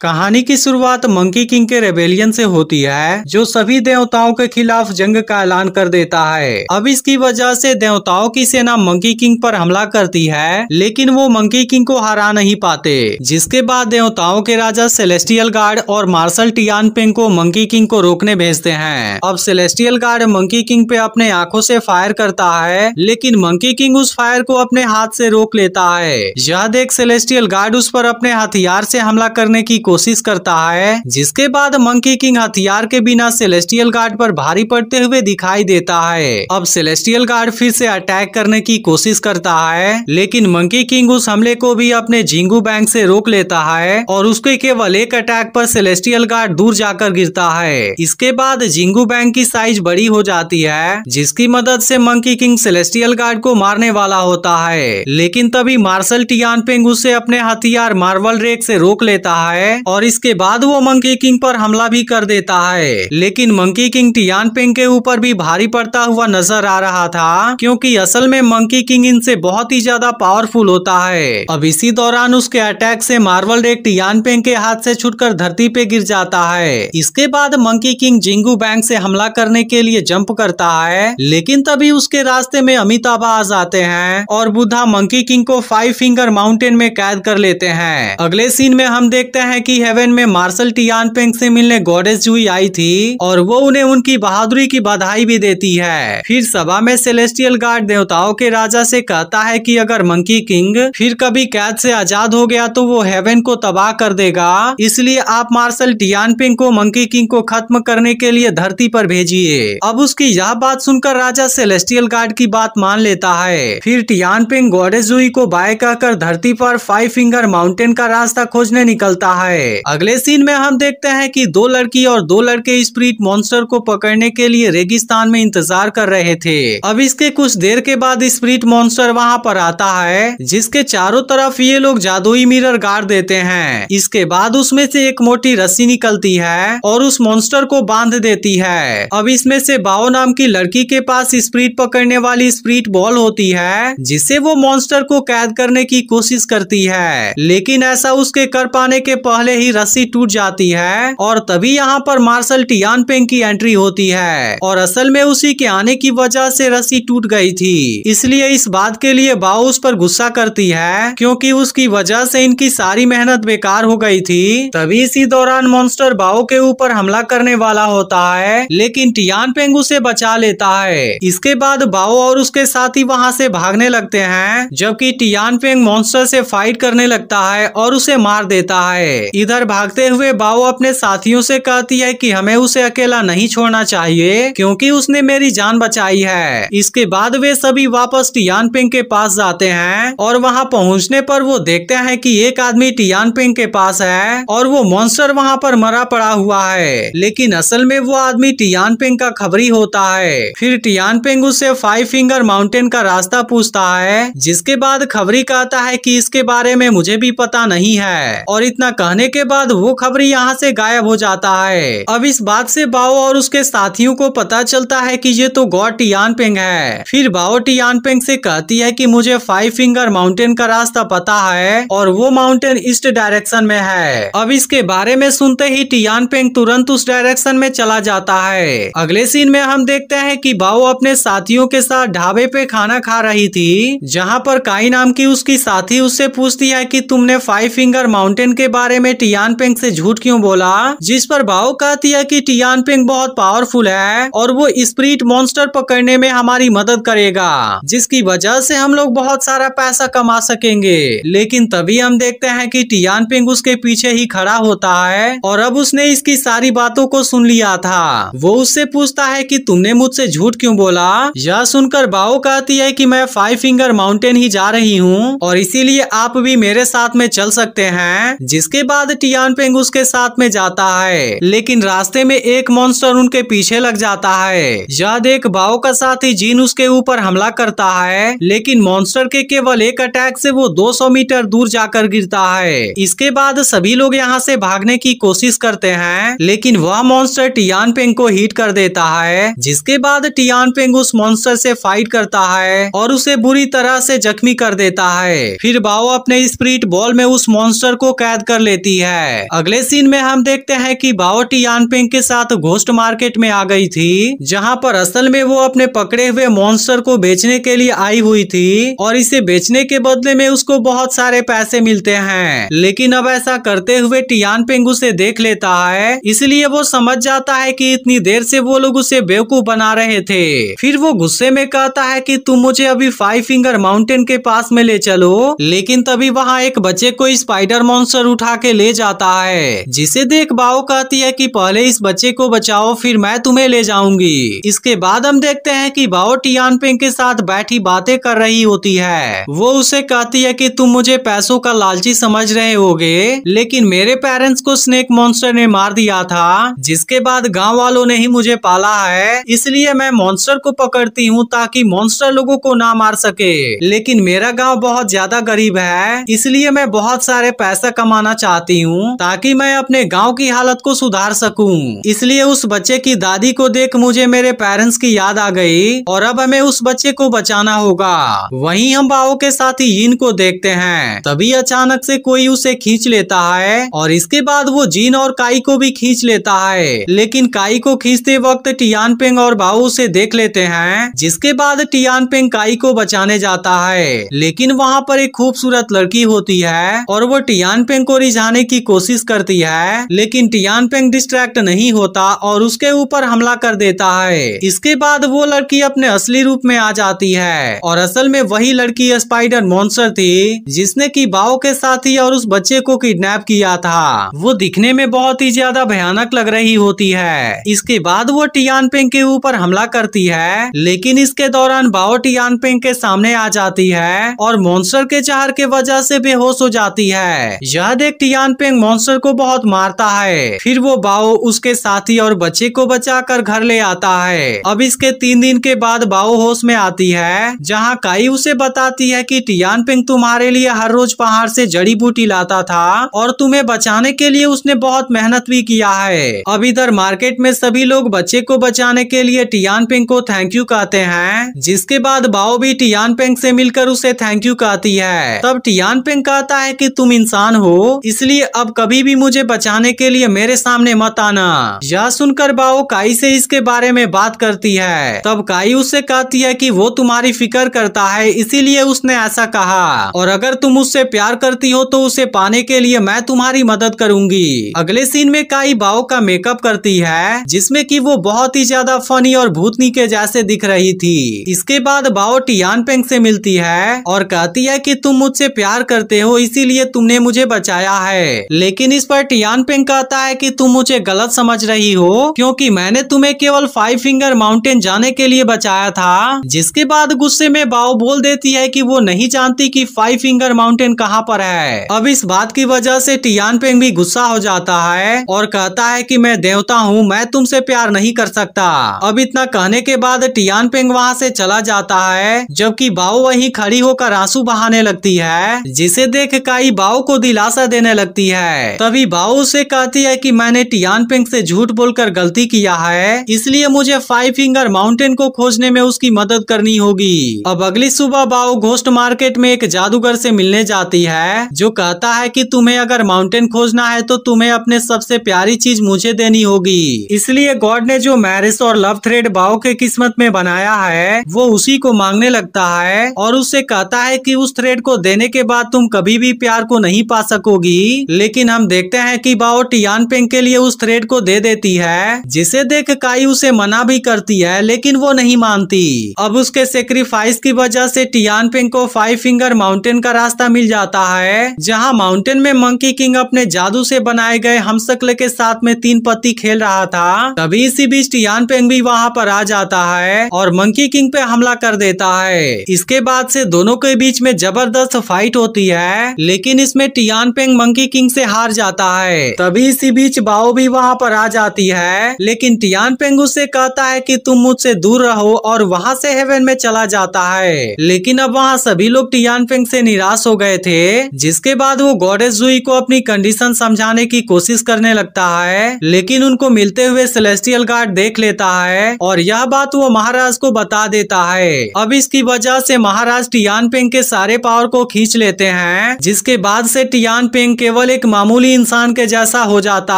कहानी की शुरुआत मंकी किंग के रेबेलियन से होती है, जो सभी देवताओं के खिलाफ जंग का ऐलान कर देता है। अब इसकी वजह से देवताओं की सेना मंकी किंग पर हमला करती है, लेकिन वो मंकी किंग को हरा नहीं पाते। जिसके बाद देवताओं के राजा सेलेस्टियल गार्ड और मार्शल टियानपेंग को मंकी किंग को रोकने भेजते हैं। अब सेलेस्टियल गार्ड मंकी किंग पे अपने आंखों से फायर करता है, लेकिन मंकी किंग उस फायर को अपने हाथ से रोक लेता है। यह देख सेलेस्टियल गार्ड उस पर अपने हथियार से हमला करने की कोशिश करता है, जिसके बाद मंकी किंग हथियार के बिना सेलेस्टियल गार्ड पर भारी पड़ते हुए दिखाई देता है। अब सेलेस्टियल गार्ड फिर से अटैक करने की कोशिश करता है, लेकिन मंकी किंग उस हमले को भी अपने जिंगू बैंग से रोक लेता है और उसके केवल एक अटैक पर सेलेस्टियल गार्ड दूर जाकर गिरता है। इसके बाद जिंगू बैंग की साइज बड़ी हो जाती है, जिसकी मदद से मंकी किंग सेलेस्टियल गार्ड को मारने वाला होता है, लेकिन तभी मार्शल टियानपेंग उसे अपने हथियार मार्वल रेक से रोक लेता है और इसके बाद वो मंकी किंग पर हमला भी कर देता है। लेकिन मंकी किंग टियानपेंग के ऊपर भी भारी पड़ता हुआ नजर आ रहा था, क्योंकि असल में मंकी किंग इनसे बहुत ही ज्यादा पावरफुल होता है। अब इसी दौरान उसके अटैक से मार्वल रेक टियानपेंग के हाथ से छूटकर धरती पे गिर जाता है। इसके बाद मंकी किंग जिंगू बैंग से हमला करने के लिए जंप करता है, लेकिन तभी उसके रास्ते में अमिताभ आ जाते हैं और बुद्धा मंकी किंग को 5 फिंगर माउंटेन में कैद कर लेते हैं। अगले सीन में हम देखते हैं कि हेवन में मार्शल टियानपेंग से मिलने गॉडेस जुई आई थी और वो उन्हें उनकी बहादुरी की बधाई भी देती है। फिर सभा में सेलेस्टियल गार्ड देवताओं के राजा से कहता है कि अगर मंकी किंग फिर कभी कैद से आजाद हो गया तो वो हेवन को तबाह कर देगा, इसलिए आप मार्शल टियानपेंग को मंकी किंग को खत्म करने के लिए धरती पर भेजिए। अब उसकी यह बात सुनकर राजा सेलेस्टियल गार्ड की बात मान लेता है। फिर टियानपेंग गॉडेस जुई को बाय कहकर धरती पर 5 फिंगर माउंटेन का रास्ता खोजने निकलता है। अगले सीन में हम देखते हैं कि 2 लड़की और 2 लड़के स्पिरिट मॉन्स्टर को पकड़ने के लिए रेगिस्तान में इंतजार कर रहे थे। अब इसके कुछ देर के बाद स्पिरिट मॉन्स्टर वहां पर आता है, जिसके चारों तरफ ये लोग जादुई मिरर गाड़ देते हैं। इसके बाद उसमें से एक मोटी रस्सी निकलती है और उस मॉन्स्टर को बांध देती है। अब इसमें से बाओ नाम की लड़की के पास स्पिरिट पकड़ने वाली स्पिरिट बॉल होती है, जिससे वो मॉन्स्टर को कैद करने की कोशिश करती है, लेकिन ऐसा उसके कर पाने के पहले ही रस्सी टूट जाती है और तभी यहाँ पर मार्शल टियानपेंग की एंट्री होती है और असल में उसी के आने की वजह से रस्सी टूट गई थी। इसलिए इस बात के लिए बाओ उस पर गुस्सा करती है, क्योंकि उसकी वजह से इनकी सारी मेहनत बेकार हो गई थी। तभी इसी दौरान मॉन्स्टर बाओ के ऊपर हमला करने वाला होता है, लेकिन टियानपेंग उसे बचा लेता है। इसके बाद बाओ और उसके साथी वहाँ से भागने लगते हैं, जबकि टियानपेंग मॉन्स्टर से फाइट करने लगता है और उसे मार देता है। इधर भागते हुए बाओ अपने साथियों से कहती है कि हमें उसे अकेला नहीं छोड़ना चाहिए, क्योंकि उसने मेरी जान बचाई है। इसके बाद वे सभी वापस टियानपेंग के पास जाते हैं और वहां पहुंचने पर वो देखते हैं कि एक आदमी टियानपेंग के पास है और वो मॉन्स्टर वहां पर मरा पड़ा हुआ है, लेकिन असल में वो आदमी टियानपेंग का खबरी होता है। फिर टियानपेंग उससे 5 फिंगर माउंटेन का रास्ता पूछता है, जिसके बाद खबरी कहता है कि इसके बारे में मुझे भी पता नहीं है, और इतना कहने के बाद वो खबरी यहाँ से गायब हो जाता है। अब इस बात से बाओ और उसके साथियों को पता चलता है कि ये तो गॉड टियानपेंग है। फिर बाओ टियानपेंग से कहती है कि मुझे 5 फिंगर माउंटेन का रास्ता पता है और वो माउंटेन ईस्ट डायरेक्शन में है। अब इसके बारे में सुनते ही टियानपेंग तुरंत उस डायरेक्शन में चला जाता है। अगले सीन में हम देखते हैं कि बाओ अपने साथियों के साथ ढाबे पे खाना खा रही थी, जहाँ पर काई नाम की उसकी साथी उससे पूछती है कि तुमने 5 फिंगर माउंटेन के बारे में टियानपेंग से झूठ क्यों बोला, जिस पर बाओ कहती है कि टियानपेंग बहुत पावरफुल है और वो स्पिरिट मॉन्स्टर पकड़ने में हमारी मदद करेगा, जिसकी वजह से हम लोग बहुत सारा पैसा कमा सकेंगे। लेकिन तभी हम देखते हैं कि टियानपेंग उसके पीछे ही खड़ा होता है और अब उसने इसकी सारी बातों को सुन लिया था। वो उससे पूछता है कि तुमने मुझसे झूठ क्यों बोला। यह सुनकर बाओ कहती है कि मैं 5 फिंगर माउंटेन ही जा रही हूँ और इसीलिए आप भी मेरे साथ में चल सकते हैं। जिसके बाद टियानपेंग उसके साथ में जाता है, लेकिन रास्ते में एक मॉन्स्टर उनके पीछे लग जाता है। यह देख बाओ का साथी जीन उसके ऊपर हमला करता है, लेकिन मॉन्स्टर के केवल एक अटैक से वो 200 मीटर दूर जाकर गिरता है। इसके बाद सभी लोग यहाँ से भागने की कोशिश करते हैं, लेकिन वह मॉन्स्टर टियानपेंग को हिट कर देता है। जिसके बाद टियानपेंग उस मॉन्स्टर से फाइट करता है और उसे बुरी तरह से जख्मी कर देता है। फिर बाओ अपने स्पिरिट बॉल में उस मॉन्स्टर को कैद कर लेती देती है। अगले सीन में हम देखते हैं कि बाओ टियानपेंग के साथ घोस्ट मार्केट में आ गई थी, जहां पर असल में वो अपने पकड़े हुए मॉन्स्टर को बेचने के लिए आई हुई थी और इसे बेचने के बदले में उसको बहुत सारे पैसे मिलते हैं। लेकिन अब ऐसा करते हुए टियानपेंग उसे देख लेता है, इसलिए वो समझ जाता है कि इतनी देर से वो लोग उसे बेवकूफ बना रहे थे। फिर वो गुस्से में कहता है कि तुम मुझे अभी 5 फिंगर माउंटेन के पास में ले चलो, लेकिन तभी वहाँ एक बच्चे को स्पाइडर मॉन्स्टर उठा के ले जाता है, जिसे देख बाओ कहती है कि पहले इस बच्चे को बचाओ फिर मैं तुम्हें ले जाऊंगी। इसके बाद हम देखते हैं कि बाओ टियानपेंग के साथ बैठी बातें कर रही होती है। वो उसे कहती है कि तुम मुझे पैसों का लालची समझ रहे होगे, लेकिन मेरे पेरेंट्स को स्नेक मॉन्स्टर ने मार दिया था, जिसके बाद गांव वालों ने ही मुझे पाला है, इसलिए मैं मॉन्स्टर को पकड़ती हूँ ताकि मॉन्स्टर लोगों को ना मार सके। लेकिन मेरा गांव बहुत ज्यादा गरीब है, इसलिए मैं बहुत सारे पैसा कमाना चाहती हूँ ताकि मैं अपने गांव की हालत को सुधार सकूं। इसलिए उस बच्चे की दादी को देख मुझे मेरे पेरेंट्स की याद आ गई और अब हमें उस बच्चे को बचाना होगा। वहीं हम बाओ के साथ ही यिन को देखते हैं। तभी अचानक से कोई उसे खींच लेता है और इसके बाद वो जिन और काई को भी खींच लेता है, लेकिन काई को खींचते वक्त टियानपेंग और बाओ उसे देख लेते हैं, जिसके बाद टियानपेंग काई को बचाने जाता है। लेकिन वहाँ पर एक खूबसूरत लड़की होती है और वो टियानपेंग को रिझाने की कोशिश करती है, लेकिन टियानपेंग डिस्ट्रैक्ट नहीं होता और उसके ऊपर हमला कर देता है। इसके बाद वो लड़की अपने असली रूप में आ जाती है और असल में वही लड़की स्पाइडर मॉन्स्टर थी, जिसने की बाओ के साथी और उस बच्चे को किडनैप किया था। वो दिखने में बहुत ही ज्यादा भयानक लग रही होती है। इसके बाद वो टियानपेंग के ऊपर हमला करती है, लेकिन इसके दौरान बाओ टियानपेंग के सामने आ जाती है और मॉन्स्टर के जहर के वजह से बेहोश हो जाती है। यह देख टियानपेंग मॉन्स्टर को बहुत मारता है। फिर वो बाओ, उसके साथी और बच्चे को बचाकर घर ले आता है। अब इसके 3 दिन के बाद बाओ होश में आती है, जहाँ काई उसे बताती है कि टियानपेंग तुम्हारे लिए हर रोज पहाड़ से जड़ी बूटी लाता था और तुम्हें बचाने के लिए उसने बहुत मेहनत भी किया है। अब इधर मार्केट में सभी लोग बच्चे को बचाने के लिए टियानपेंग को थैंक यू कहते हैं, जिसके बाद बाओ भी टियानपेंग से मिलकर उसे थैंक यू कहती है। तब टियानपेंग कहता है कि तुम इंसान हो, इसलिए अब कभी भी मुझे बचाने के लिए मेरे सामने मत आना। यह सुनकर बाओ काई से इसके बारे में बात करती है। तब काई उससे कहती है कि वो तुम्हारी फिक्र करता है, इसीलिए उसने ऐसा कहा, और अगर तुम उससे प्यार करती हो तो उसे पाने के लिए मैं तुम्हारी मदद करूंगी। अगले सीन में काई बाओ का मेकअप करती है, जिसमें कि वो बहुत ही ज्यादा फनी और भूतनी के जैसे दिख रही थी। इसके बाद बाओ टियानपेंग से मिलती है और कहती है कि तुम मुझसे प्यार करते हो, इसीलिए तुमने मुझे बचाया है। लेकिन इस पर टियानपेंग कहता है कि तुम मुझे गलत समझ रही हो, क्योंकि मैंने तुम्हें केवल 5 फिंगर माउंटेन जाने के लिए बचाया था। जिसके बाद गुस्से में बाओ बोल देती है कि वो नहीं जानती कि 5 फिंगर माउंटेन कहाँ पर है। अब इस बात की वजह से टियानपेंग भी गुस्सा हो जाता है और कहता है कि मैं देवता हूँ, मैं तुमसे प्यार नहीं कर सकता। अब इतना कहने के बाद टियानपेंग वहाँ से चला जाता है, जबकि बाओ वहीं खड़ी होकर आंसू बहाने लगती है, जिसे देख काई बाओ को दिलासा देने लगती है। तभी बाओ उसे कहती है कि मैंने टियानपेंग से झूठ बोलकर गलती किया है, इसलिए मुझे 5 फिंगर माउंटेन को खोजने में उसकी मदद करनी होगी। अब अगली सुबह बाओ घोस्ट मार्केट में एक जादूगर से मिलने जाती है, जो कहता है कि तुम्हें अगर माउंटेन खोजना है तो तुम्हें अपने सबसे प्यारी चीज मुझे देनी होगी। इसलिए गॉड ने जो मैरिज और लव थ्रेड बाओ के किस्मत में बनाया है, वो उसी को मांगने लगता है और उससे कहता है कि उस थ्रेड को देने के बाद तुम कभी भी प्यार को नहीं पा सकोगी। लेकिन हम देखते हैं कि बाओ टियानपेंग के लिए उस थ्रेड को दे देती है, जिसे देख काई उसे मना भी करती है, लेकिन वो नहीं मानती। अब उसके सेक्रीफाइस की वजह से टियानपेंग को 5 फिंगर माउंटेन का रास्ता मिल जाता है, जहां माउंटेन में मंकी किंग अपने जादू से बनाए गए हमशक्ल के साथ में 3 पत्ती खेल रहा था। तभी इसी बीच टियानपेंग भी वहां पर आ जाता है और मंकी किंग पे हमला कर देता है। इसके बाद से दोनों के बीच में जबरदस्त फाइट होती है, लेकिन इसमें टियानपेंग मंकी किंग से हार जाता है। तभी इसी बीच बाओ भी वहां पर आ जाती है, लेकिन टियानपेंग उससे कहता है कि तुम मुझसे दूर रहो और वहां से हेवन में चला जाता है। लेकिन अब वहां सभी लोग टियानपेंग से निराश हो गए थे, जिसके बाद वो गॉडेस जुई को अपनी कंडीशन समझाने की कोशिश करने लगता है, लेकिन उनको मिलते हुए सेलेस्टियल गार्ड देख लेता है और यह बात वो महाराज को बता देता है। अब इसकी वजह से महाराज टियानपेंग के सारे पावर को खींच लेते हैं, जिसके बाद से टियानपेंग केवल केवल एक मामूली इंसान के जैसा हो जाता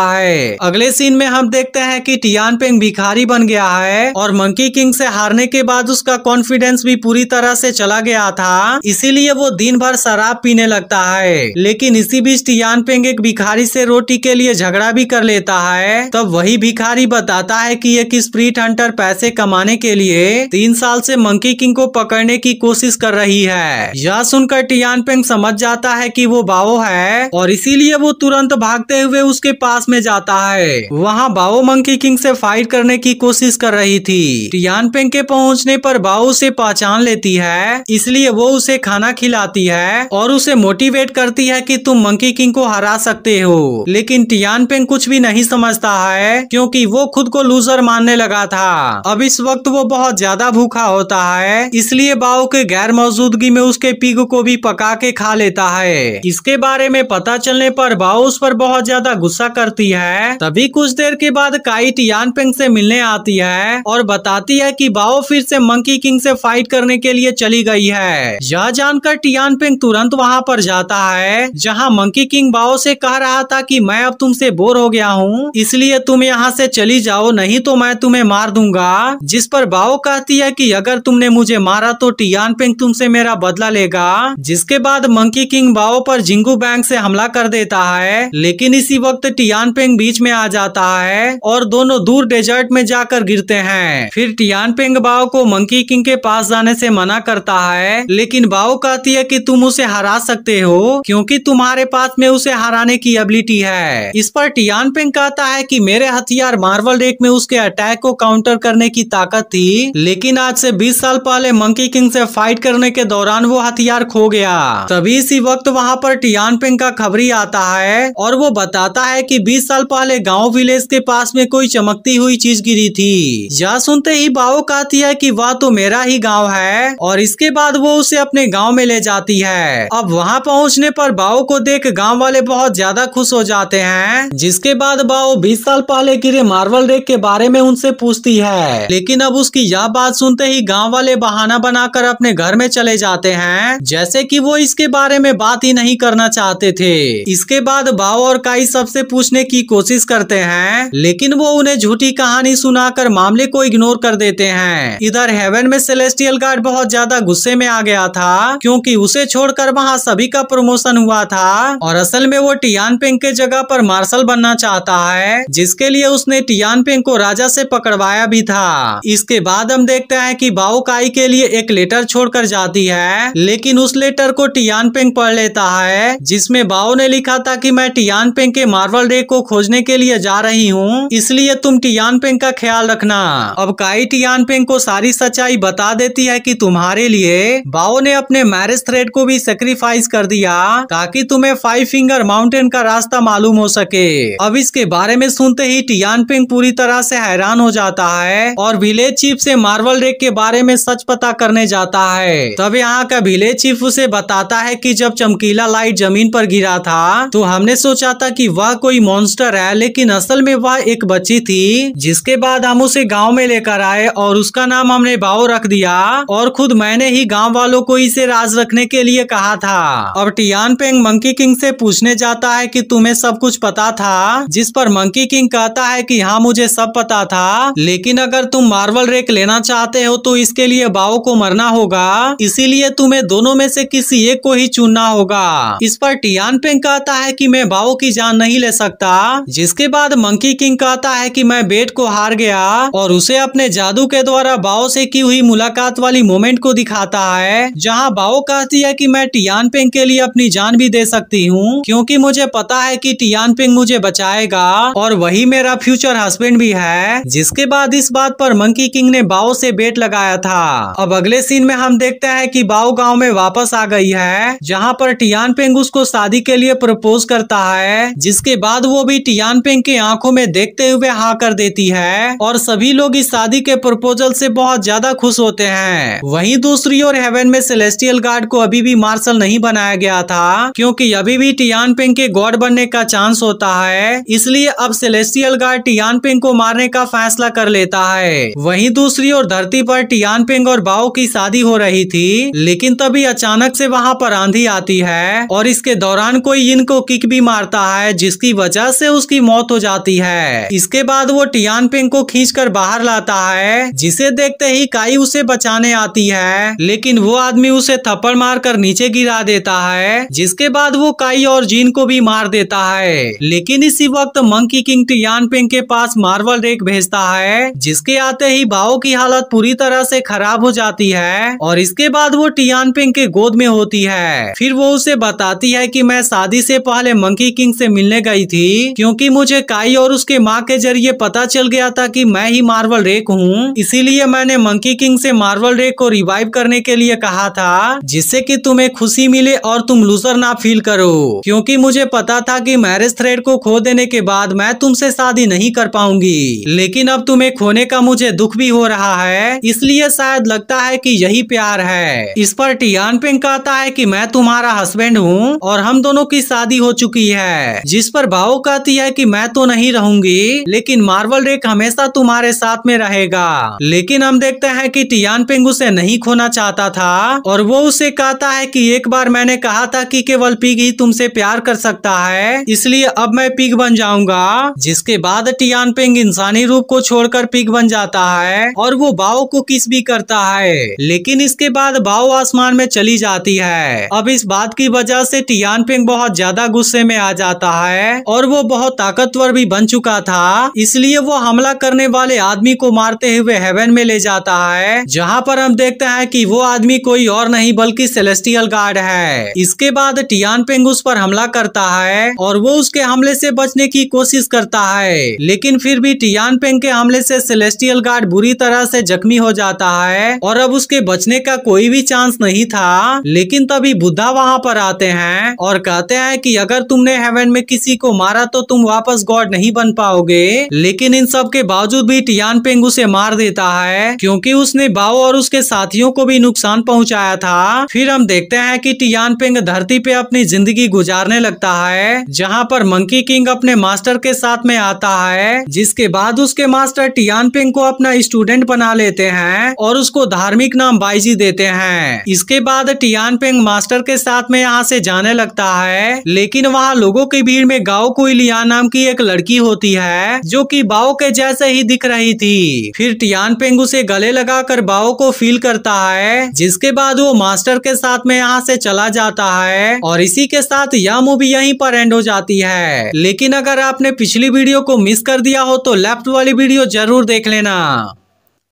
है। अगले सीन में हम देखते हैं कि टियानपेंग भिखारी बन गया है और मंकी किंग से हारने के बाद उसका कॉन्फिडेंस भी पूरी तरह से चला गया था, इसीलिए वो दिन भर शराब पीने लगता है। लेकिन इसी बीच टियानपेंग एक भिखारी से रोटी के लिए झगड़ा भी कर लेता है। तब वही भिखारी बताता है कि एक स्प्रीट हंटर पैसे कमाने के लिए 3 साल से मंकी किंग को पकड़ने की कोशिश कर रही है। यह सुनकर टियानपेंग समझ जाता है कि वो बाओ है और इसीलिए वो तुरंत भागते हुए उसके पास में जाता है। वहाँ बाओ मंकी किंग से फाइट करने की कोशिश कर रही थी। टियानपेंग के पहुँचने पर बाओ उसे पहचान लेती है, इसलिए वो उसे खाना खिलाती है और उसे मोटिवेट करती है कि तुम मंकी किंग को हरा सकते हो। लेकिन टियानपेंग कुछ भी नहीं समझता है क्योंकि वो खुद को लूजर मानने लगा था। अब इस वक्त वो बहुत ज्यादा भूखा होता है, इसलिए बाओ के गैर मौजूदगी में उसके पिग को भी पका के खा लेता है। इसके बारे में पता चलने पर बाओ उस पर बहुत ज्यादा गुस्सा करती है। तभी कुछ देर के बाद काई टियानपेंग से मिलने आती है और बताती है कि बाओ फिर से मंकी किंग से फाइट करने के लिए चली गई है। यह जानकर टियानपेंग तुरंत वहाँ पर जाता है जहाँ मंकी किंग बाओ से कह रहा था कि मैं अब तुमसे बोर हो गया हूँ, इसलिए तुम यहाँ से चली जाओ, नहीं तो मैं तुम्हें मार दूंगा। जिस पर बाओ कहती है कि अगर तुमने मुझे मारा तो टियानपेंग तुमसे मेरा बदला लेगा। जिसके बाद मंकी किंग बाओ पर जिंगू बैंग से हमला कर देता है, लेकिन इसी वक्त टियानपेंग बीच में आ जाता है और दोनों दूर डेजर्ट में जाकर गिरते हैं। फिर टियानपेंग बाओ को मंकी किंग के पास जाने से मना करता है, लेकिन बाओ कहती है कि तुम उसे हरा सकते हो क्योंकि तुम्हारे पास में उसे हराने की एबिलिटी है। इस पर टियानपेंग कहता है कि मेरे हथियार मार्वल रेक में उसके अटैक को काउंटर करने की ताकत थी, लेकिन आज से 20 साल पहले मंकी किंग से फाइट करने के दौरान वो हथियार खो गया। तभी इसी वक्त वहाँ पर टियानपेंग का खबरी आता है और वो बताता है कि 20 साल पहले गांव विलेज के पास में कोई चमकती हुई चीज गिरी थी। यह सुनते ही बाओ कहती है कि वह तो मेरा ही गांव है और इसके बाद वो उसे अपने गांव में ले जाती है। अब वहां पहुंचने पर बाओ को देख गांव वाले बहुत ज्यादा खुश हो जाते हैं। जिसके बाद बाओ 20 साल पहले गिरे मार्वल रेक के बारे में उनसे पूछती है, लेकिन अब उसकी यह बात सुनते ही गांव वाले बहाना बनाकर अपने घर में चले जाते हैं, जैसे कि वो इसके बारे में बात ही नहीं करना चाहते थे। इसके बाद बाओ और काई सबसे पूछने की कोशिश करते हैं, लेकिन वो उन्हें झूठी कहानी सुनाकर मामले को इग्नोर कर देते हैं। इधर हेवन में सेलेस्टियल गार्ड बहुत ज्यादा गुस्से में आ गया था क्योंकि उसे छोड़कर वहाँ सभी का प्रमोशन हुआ था और असल में वो टियानपेंग के जगह पर मार्शल बनना चाहता है, जिसके लिए उसने टियानपेंग को राजा से पकड़वाया भी था। इसके बाद हम देखते हैं कि बाओ काई के लिए एक लेटर छोड़कर जाती है, लेकिन उस लेटर को टियानपेंग पढ़ लेता है, जिसमें बाओ ने लिखा था कि मैं टियानपेंग के मार्वल रेक को खोजने के लिए जा रही हूँ, इसलिए तुम टियानपेंग का ख्याल रखना। अब काई टियानपेंग को सारी सच्चाई बता देती है कि तुम्हारे लिए बाओ ने अपने मैरिज थ्रेड को भी सेक्रीफाइस कर दिया ताकि तुम्हें 5 फिंगर माउंटेन का रास्ता मालूम हो सके। अब इसके बारे में सुनते ही टियानपेंग पूरी तरह से हैरान हो जाता है और विलेज चीफ से मार्वल रेक के बारे में सच पता करने जाता है। तब यहाँ का विलेज चीफ उसे बताता है कि जब चमकीला लाइट जमीन पर गिरा था तो हमने सोचा था कि वह कोई मॉन्स्टर है, लेकिन असल में वह एक बच्ची थी। जिसके बाद हम उसे गांव में लेकर आए और उसका नाम हमने बाओ रख दिया और खुद मैंने ही गांव वालों को इसे राज रखने के लिए कहा था। अब टियानपेंग मंकी किंग से पूछने जाता है कि तुम्हें सब कुछ पता था, जिस पर मंकी किंग कहता है कि हाँ मुझे सब पता था, लेकिन अगर तुम मार्वल रेक लेना चाहते हो तो इसके लिए बाओ को मरना होगा, इसीलिए तुम्हें दोनों में से किसी एक को ही चुनना होगा। इस पर टियानपेंग कहता है कि मैं बाओ की जान नहीं ले सकता। जिसके बाद मंकी किंग कहता है कि मैं बेट को हार गया और उसे अपने जादू के द्वारा बाओ से की हुई मुलाकात वाली मोमेंट को दिखाता है, जहां बाओ कहती है कि मैं टियानपेंग के लिए अपनी जान भी दे सकती हूं क्योंकि मुझे पता है कि टियानपेंग मुझे बचाएगा और वही मेरा फ्यूचर हस्बैंड भी है। जिसके बाद इस बात पर मंकी किंग ने बाओ से बेट लगाया था। अब अगले सीन में हम देखते हैं कि बाओ गांव में वापस आ गई है, जहां पर टियानपेंग उसको शादी के लिए प्रपोज करता है। जिसके बाद वो भी टियानपेंग के आंखों में देखते हुए हाँ कर देती है और सभी लोग इस शादी के प्रपोजल से बहुत ज्यादा खुश होते हैं। वहीं दूसरी ओर हेवन में सेलेस्टियल गार्ड को अभी भी मार्शल नहीं बनाया गया था क्योंकि अभी भी टियानपेंग के गॉड बनने का चांस होता है, इसलिए अब सेलेस्टियल गार्ड टियानपेंग को मारने का फैसला कर लेता है। वहीं दूसरी ओर धरती पर टियानपेंग और बाओ की शादी हो रही थी, लेकिन तभी अचानक से वहां पर आंधी आती है और इसके दौरान कोई यिन को किक भी मारता है, जिसकी वजह से उसकी मौत हो जाती है। इसके बाद वो टियानपेंग को खींचकर बाहर लाता है, जिसे देखते ही काई उसे बचाने आती है, लेकिन वो आदमी उसे थप्पड़ मारकर नीचे गिरा देता है, जिसके बाद वो काई और जिन को भी मार देता है। लेकिन इसी वक्त मंकी किंग टियानपेंग के पास मार्वल रेक भेजता है, जिसके आते ही बाओ की हालत पूरी तरह से खराब हो जाती है और इसके बाद वो टियानपेंग के गोद में होती है। फिर वो उसे बताती है कि मैं शादी से पहले मंकी किंग से मिलने गई थी, क्योंकि मुझे काई और उसके माँ के जरिए पता चल गया था कि मैं ही मार्वल रेक हूँ, इसीलिए मैंने मंकी किंग से मार्वल रेक को रिवाइव करने के लिए कहा था, जिससे कि तुम्हें खुशी मिले और तुम लूजर ना फील करो, क्योंकि मुझे पता था कि मैरिज थ्रेड को खो देने के बाद मैं तुमसे शादी नहीं कर पाऊंगी, लेकिन अब तुम्हें खोने का मुझे दुख भी हो रहा है, इसलिए शायद लगता है कि यही प्यार है। इस पर टियानपेंग कहता है कि मैं तुम्हारा हस्बैंड हूँ और हम दोनों की शादी हो चुकी है, जिस पर बाओ कहती है कि मैं तो नहीं रहूंगी, लेकिन मार्वल रेक हमेशा तुम्हारे साथ में रहेगा। लेकिन हम देखते हैं कि टियानपेंग उसे नहीं खोना चाहता था और वो उसे कहता है कि एक बार मैंने कहा था कि केवल पिग ही तुमसे प्यार कर सकता है, इसलिए अब मैं पिग बन जाऊंगा। जिसके बाद टियानपेंग इंसानी रूप को छोड़कर पिग बन जाता है और वो बाओ को किस भी करता है, लेकिन इसके बाद बाओ आसमान में चली जाती है। अब इस बात की वजह से टियानपेंग बहुत ज्यादा गुस्से में आ जाता है और वो बहुत ताकतवर भी बन चुका था, इसलिए वो हमला करने वाले आदमी को मारते हुए हेवन में ले जाता है, जहाँ पर हम देखते हैं कि वो आदमी कोई और नहीं बल्कि सेलेस्टियल गार्ड है। इसके बाद टियानपेंग उस पर हमला करता है और वो उसके हमले से बचने की कोशिश करता है, लेकिन फिर भी टियानपेंग के हमले से सेलेस्टियल गार्ड बुरी तरह से जख्मी हो जाता है और अब उसके बचने का कोई भी चांस नहीं था। लेकिन तभी बुद्धा वहाँ पर आते हैं और कहते हैं कि अगर तुमने हेवन में किसी को मारा तो तुम वापस गॉड नहीं बन पाओगे, लेकिन इन सब के बावजूद भी टियानपेंग उसे मार देता है, क्योंकि उसने बाओ और उसके साथियों को भी नुकसान पहुंचाया था। फिर हम देखते हैं कि टियानपेंग धरती पे अपनी जिंदगी गुजारने लगता है, जहाँ पर मंकी किंग अपने मास्टर के साथ में आता है, जिसके बाद उसके मास्टर टियानपेंग को अपना स्टूडेंट बना लेते हैं और उसको धार्मिक नाम बाईजी देते हैं। इसके बाद टियानपेंग मास्टर के साथ में यहाँ से जाने लगता है, लेकिन वहाँ लोगों की भीड़ में गाओ कुइलिया नाम की एक लड़की होती है, जो कि बाओ के जैसे ही दिख रही थी। फिर टियानपेंग उसे गले लगाकर बाओ को फील करता है, जिसके बाद वो मास्टर के साथ में यहाँ से चला जाता है और इसी के साथ यह मूवी यहीं पर एंड हो जाती है। लेकिन अगर आपने पिछली वीडियो को मिस कर दिया हो तो लेफ्ट वाली वीडियो जरूर देख लेना।